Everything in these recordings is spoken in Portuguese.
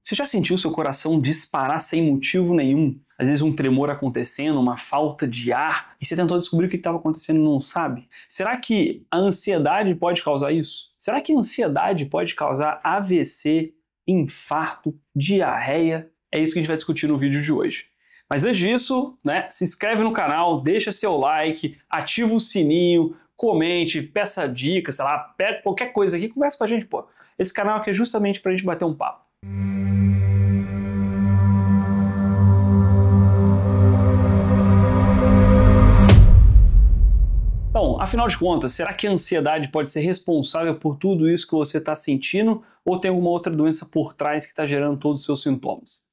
Você já sentiu seu coração disparar sem motivo nenhum? Às vezes um tremor acontecendo, uma falta de ar, e você tentou descobrir o que estava acontecendo e não sabe? Será que a ansiedade pode causar isso? Será que a ansiedade pode causar AVC, infarto, diarreia? É isso que a gente vai discutir no vídeo de hoje. Mas antes disso, se inscreve no canal, deixa seu like, ativa o sininho, comente, peça dicas, sei lá, pega qualquer coisa aqui, conversa com a gente, pô. Esse canal aqui é justamente pra gente bater um papo. Então, afinal de contas, será que a ansiedade pode ser responsável por tudo isso que você está sentindo ou tem alguma outra doença por trás que está gerando todos os seus sintomas?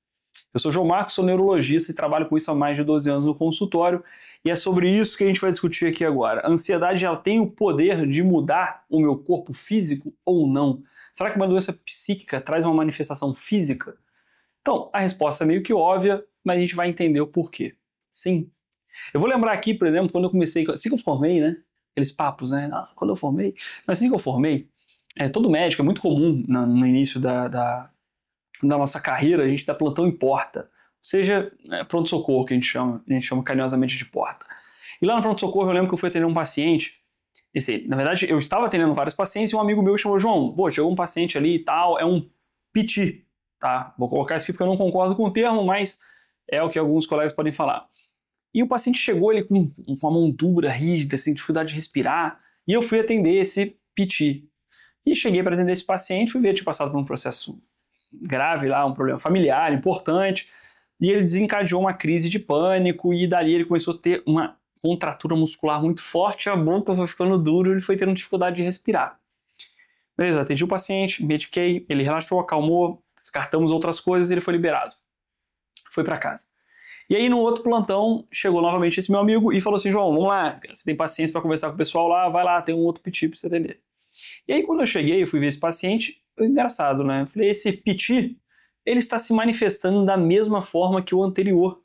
Eu sou João Marcos, sou neurologista e trabalho com isso há mais de 12 anos no consultório e é sobre isso que a gente vai discutir aqui agora. A ansiedade ela tem o poder de mudar o meu corpo físico ou não? Será que uma doença psíquica traz uma manifestação física? Então, a resposta é meio que óbvia, mas a gente vai entender o porquê. Sim. Eu vou lembrar aqui, por exemplo, quando eu comecei, assim que eu formei, aqueles papos, quando eu formei, mas assim que eu formei, todo médico, é muito comum no início da nossa carreira, a gente dá plantão em porta, ou seja, pronto-socorro que a gente chama carinhosamente de porta. E lá no pronto-socorro eu lembro que eu fui atender um paciente, na verdade eu estava atendendo vários pacientes e um amigo meu chamou, João, chegou um paciente ali e tal, é um PT, tá? Vou colocar isso aqui porque eu não concordo com o termo, mas é o que alguns colegas podem falar. E o paciente chegou ele com uma mão dura, rígida, sem dificuldade de respirar, e eu fui atender esse PT. E cheguei para atender esse paciente, fui ver, tinha passado por um processo grave lá, um problema familiar importante, e ele desencadeou uma crise de pânico, e dali ele começou a ter uma contratura muscular muito forte, a boca foi ficando dura, ele foi tendo dificuldade de respirar. Beleza, atendi o paciente, mediquei, ele relaxou, acalmou, descartamos outras coisas e ele foi liberado. Foi para casa. E aí no outro plantão chegou novamente esse meu amigo e falou assim, João, vamos lá, você tem paciência para conversar com o pessoal lá, vai lá, tem um outro PT para você atender. E aí quando eu cheguei, eu fui ver esse paciente, foi engraçado, Eu falei, esse PT, ele está se manifestando da mesma forma que o anterior.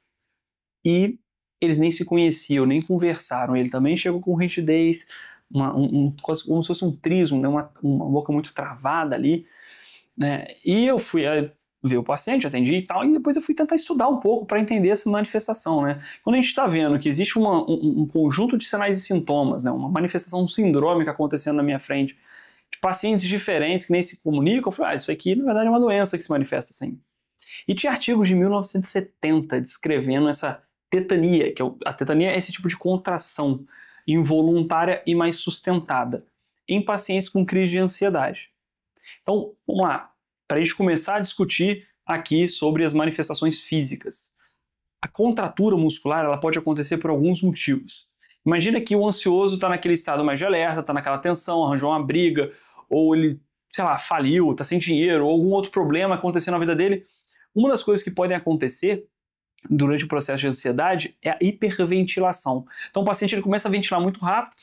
E eles nem se conheciam, nem conversaram. Ele também chegou com rigidez, como se fosse um trismo, uma boca muito travada ali. E eu fui ver o paciente, atendi e tal, e depois eu fui tentar estudar um pouco para entender essa manifestação. Quando a gente está vendo que existe um conjunto de sinais e sintomas, uma manifestação sindrômica acontecendo na minha frente, de pacientes diferentes que nem se comunicam, eu falei, isso aqui na verdade é uma doença que se manifesta assim. E tinha artigos de 1970 descrevendo essa tetania, a tetania é esse tipo de contração involuntária e mais sustentada em pacientes com crise de ansiedade. Então, vamos lá, para a gente começar a discutir aqui sobre as manifestações físicas. A contratura muscular ela pode acontecer por alguns motivos. Imagina que o ansioso está naquele estado mais de alerta, está naquela tensão, arranjou uma briga, ou ele, faliu, está sem dinheiro, ou algum outro problema acontecendo na vida dele. Uma das coisas que podem acontecer durante o processo de ansiedade é a hiperventilação. Então o paciente ele começa a ventilar muito rápido,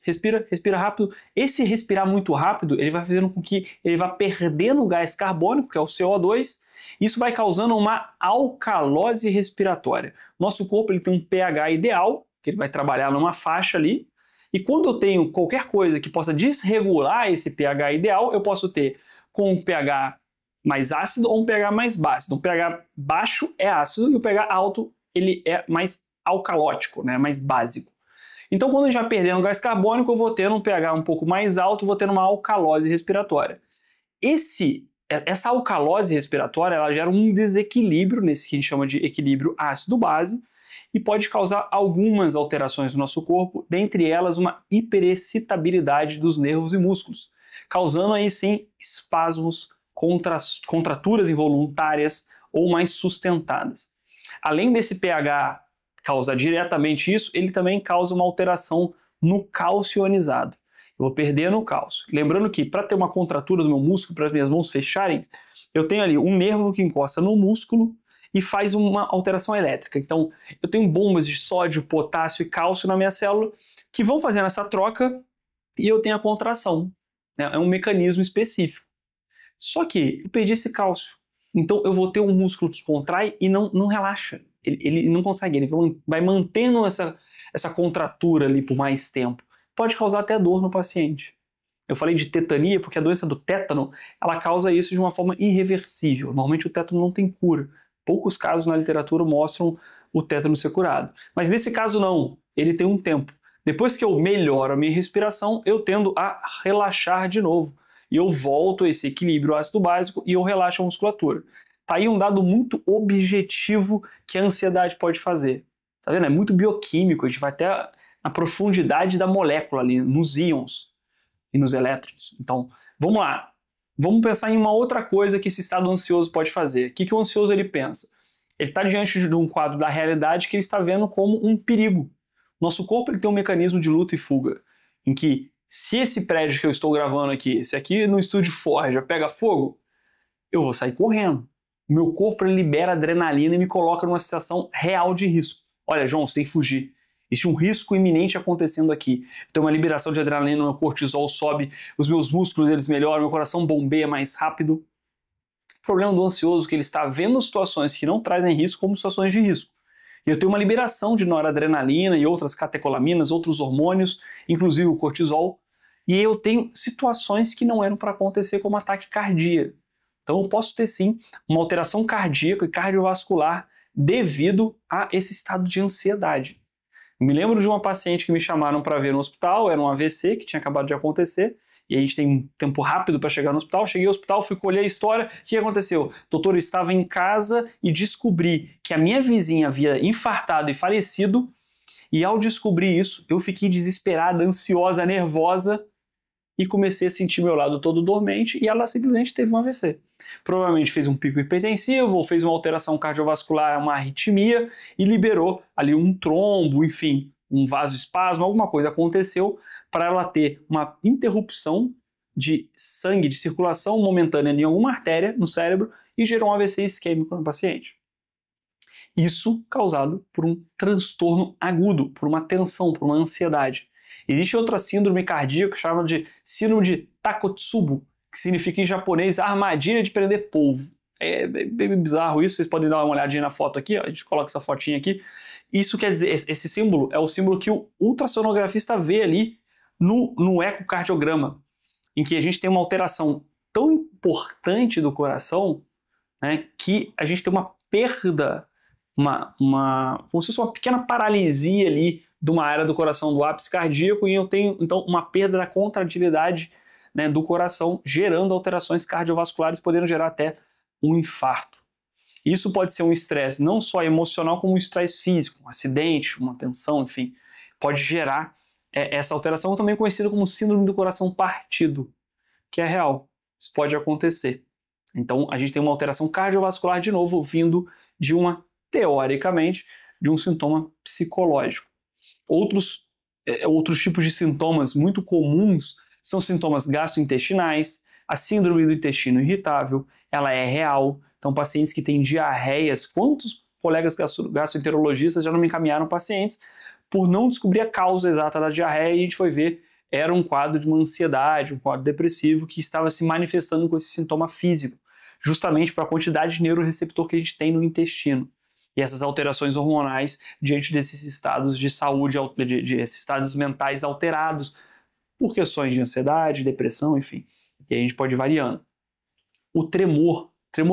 respira rápido. Esse respirar muito rápido, ele vai fazendo com que ele vá perdendo o gás carbônico, que é o CO2. Isso vai causando uma alcalose respiratória. Nosso corpo ele tem um pH ideal, que ele vai trabalhar numa faixa ali, e quando eu tenho qualquer coisa que possa desregular esse pH ideal, eu posso ter com um pH mais ácido ou um pH mais básico. Um pH baixo é ácido e o pH alto ele é mais alcalótico, mais básico. Então quando a gente vai perdendo gás carbônico, eu vou ter um pH um pouco mais alto, vou ter uma alcalose respiratória. Essa alcalose respiratória ela gera um desequilíbrio nesse que a gente chama de equilíbrio ácido-base e pode causar algumas alterações no nosso corpo, dentre elas uma hiperexcitabilidade dos nervos e músculos, causando aí sim espasmos, contraturas involuntárias ou mais sustentadas. Além desse pH causar diretamente isso, ele também causa uma alteração no cálcio ionizado. Eu vou perdendo o cálcio. Lembrando que para ter uma contratura do meu músculo, para as minhas mãos fecharem, eu tenho ali um nervo que encosta no músculo e faz uma alteração elétrica. Então eu tenho bombas de sódio, potássio e cálcio na minha célula que vão fazendo essa troca e eu tenho a contração. É um mecanismo específico. Só que eu perdi esse cálcio. Então eu vou ter um músculo que contrai e não relaxa. Ele não consegue, ele vai mantendo essa contratura ali por mais tempo. Pode causar até dor no paciente. Eu falei de tetania porque a doença do tétano, ela causa isso de uma forma irreversível. Normalmente o tétano não tem cura. Poucos casos na literatura mostram o tétano ser curado. Mas nesse caso não, ele tem um tempo. Depois que eu melhoro a minha respiração, eu tendo a relaxar de novo. E eu volto a esse equilíbrio ácido básico e eu relaxo a musculatura. Tá aí um dado muito objetivo que a ansiedade pode fazer. Tá vendo? É muito bioquímico, a gente vai até na profundidade da molécula ali, nos íons e nos elétrons. Então, vamos lá. Vamos pensar em uma outra coisa que esse estado ansioso pode fazer. O que o ansioso ele pensa? Ele está diante de um quadro da realidade que ele está vendo como um perigo. Nosso corpo ele tem um mecanismo de luta e fuga, em que se esse prédio que eu estou gravando aqui, se aqui no estúdio Ford já pega fogo, eu vou sair correndo. O meu corpo ele libera adrenalina e me coloca numa situação real de risco. Olha, João, você tem que fugir. Existe um risco iminente acontecendo aqui. Então, uma liberação de adrenalina, meu cortisol sobe, os meus músculos eles melhoram, meu coração bombeia mais rápido. O problema do ansioso é que ele está vendo situações que não trazem risco como situações de risco. E eu tenho uma liberação de noradrenalina e outras catecolaminas, outros hormônios, inclusive o cortisol, e eu tenho situações que não eram para acontecer, como ataque cardíaco. Então eu posso ter sim uma alteração cardíaca e cardiovascular devido a esse estado de ansiedade. Eu me lembro de uma paciente que me chamaram para ver no hospital, era um AVC que tinha acabado de acontecer, e a gente tem um tempo rápido para chegar no hospital. Cheguei ao hospital, fui colher a história. O que aconteceu? Doutor, eu estava em casa e descobri que a minha vizinha havia infartado e falecido. E ao descobrir isso, eu fiquei desesperada, ansiosa, nervosa e comecei a sentir meu lado todo dormente e ela simplesmente teve um AVC. Provavelmente fez um pico hipertensivo ou fez uma alteração cardiovascular, uma arritmia e liberou ali um trombo, enfim, um vasoespasmo, alguma coisa aconteceu para ela ter uma interrupção de sangue, de circulação momentânea em alguma artéria no cérebro e gerou um AVC isquêmico no paciente. Isso causado por um transtorno agudo, por uma tensão, por uma ansiedade. Existe outra síndrome cardíaca que chama de síndrome de Takotsubo, que significa em japonês armadilha de prender polvo. É bem bizarro isso, vocês podem dar uma olhadinha na foto aqui, ó, a gente coloca essa fotinha aqui. Isso quer dizer, esse símbolo é o símbolo que o ultrassonografista vê ali no ecocardiograma, em que a gente tem uma alteração tão importante do coração, né, que a gente tem uma perda, como se fosse uma pequena paralisia ali de uma área do coração, do ápice cardíaco, e eu tenho então uma perda da contratilidade, né, do coração, gerando alterações cardiovasculares, podendo gerar até um infarto. Isso pode ser um estresse não só emocional, como um estresse físico, um acidente, uma tensão, enfim, pode gerar essa alteração, também conhecida como síndrome do coração partido, que é real, isso pode acontecer. Então a gente tem uma alteração cardiovascular de novo vindo de teoricamente, de um sintoma psicológico. Outros tipos de sintomas muito comuns são sintomas gastrointestinais, a síndrome do intestino irritável, ela é real. Então, pacientes que têm diarreias, quantos colegas gastroenterologistas já não me encaminharam pacientes por não descobrir a causa exata da diarreia e a gente foi ver, era um quadro de uma ansiedade, um quadro depressivo que estava se manifestando com esse sintoma físico, justamente para a quantidade de neuroreceptor que a gente tem no intestino. E essas alterações hormonais diante desses estados de saúde, esses estados mentais alterados por questões de ansiedade, depressão, enfim. E aí a gente pode ir variando. O tremor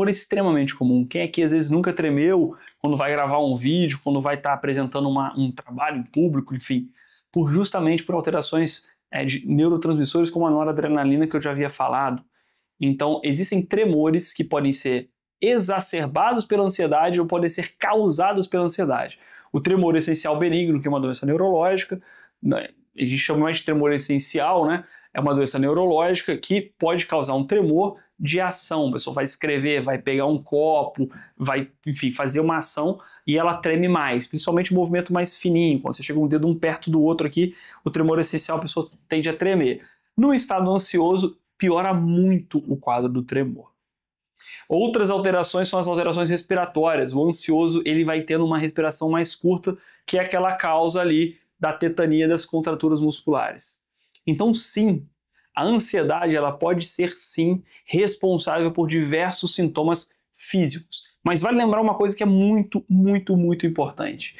é extremamente comum. Quem aqui às vezes nunca tremeu quando vai gravar um vídeo, quando vai estar apresentando um trabalho em público, enfim, justamente por alterações de neurotransmissores como a noradrenalina que eu já havia falado. Então, existem tremores que podem ser exacerbados pela ansiedade ou podem ser causados pela ansiedade. O tremor essencial benigno, que é uma doença neurológica, né, a gente chama mais de tremor essencial, né? É uma doença neurológica que pode causar um tremor de ação. A pessoa vai escrever, vai pegar um copo, vai, enfim, fazer uma ação e ela treme mais, principalmente o movimento mais fininho. Quando você chega um dedo um perto do outro aqui, o tremor essencial, a pessoa tende a tremer. No estado ansioso, piora muito o quadro do tremor. Outras alterações são as alterações respiratórias. O ansioso ele vai tendo uma respiração mais curta, que é aquela causa ali da tetania das contraturas musculares. Então, sim, a ansiedade ela pode ser, sim, responsável por diversos sintomas físicos. Mas vale lembrar uma coisa que é muito, muito, muito importante.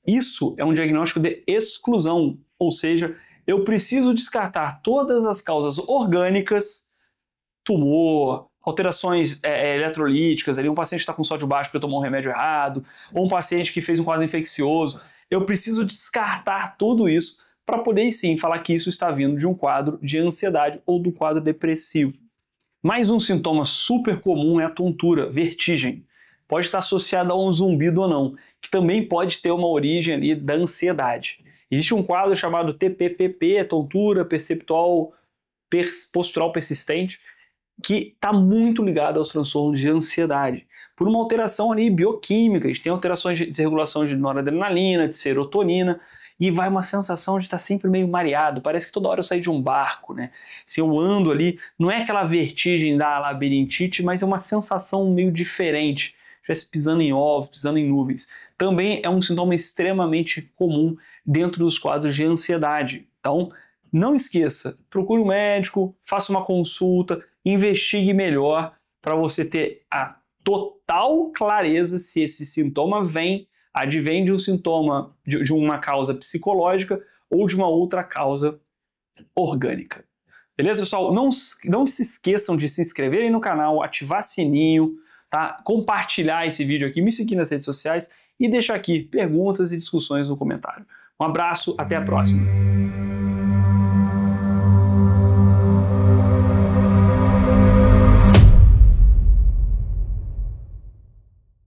Isso é um diagnóstico de exclusão, ou seja, eu preciso descartar todas as causas orgânicas, tumor, alterações eletrolíticas, ali um paciente que está com sódio baixo porque tomou um remédio errado, ou um paciente que fez um quadro infeccioso. Eu preciso descartar tudo isso para poder sim falar que isso está vindo de um quadro de ansiedade ou do quadro depressivo. Mais um sintoma super comum é a tontura, vertigem. Pode estar associada a um zumbido ou não, que também pode ter uma origem ali da ansiedade. Existe um quadro chamado TPPP, tontura perceptual postural persistente, que está muito ligado aos transtornos de ansiedade, por uma alteração ali bioquímica. A gente tem alterações de desregulação de noradrenalina, de serotonina, e vai uma sensação de estar sempre meio mareado, parece que toda hora eu saio de um barco, né? Se eu ando ali, não é aquela vertigem da labirintite, mas é uma sensação meio diferente, estivesse pisando em ovos, pisando em nuvens. Também é um sintoma extremamente comum dentro dos quadros de ansiedade. Então, não esqueça, procure um médico, faça uma consulta, investigue melhor para você ter a total clareza se esse sintoma advém de um sintoma, de uma causa psicológica ou de uma outra causa orgânica. Beleza, pessoal? Não se esqueçam de se inscreverem no canal, ativar sininho, tá? Compartilhar esse vídeo aqui, me seguir nas redes sociais e deixar aqui perguntas e discussões no comentário. Um abraço, até a próxima!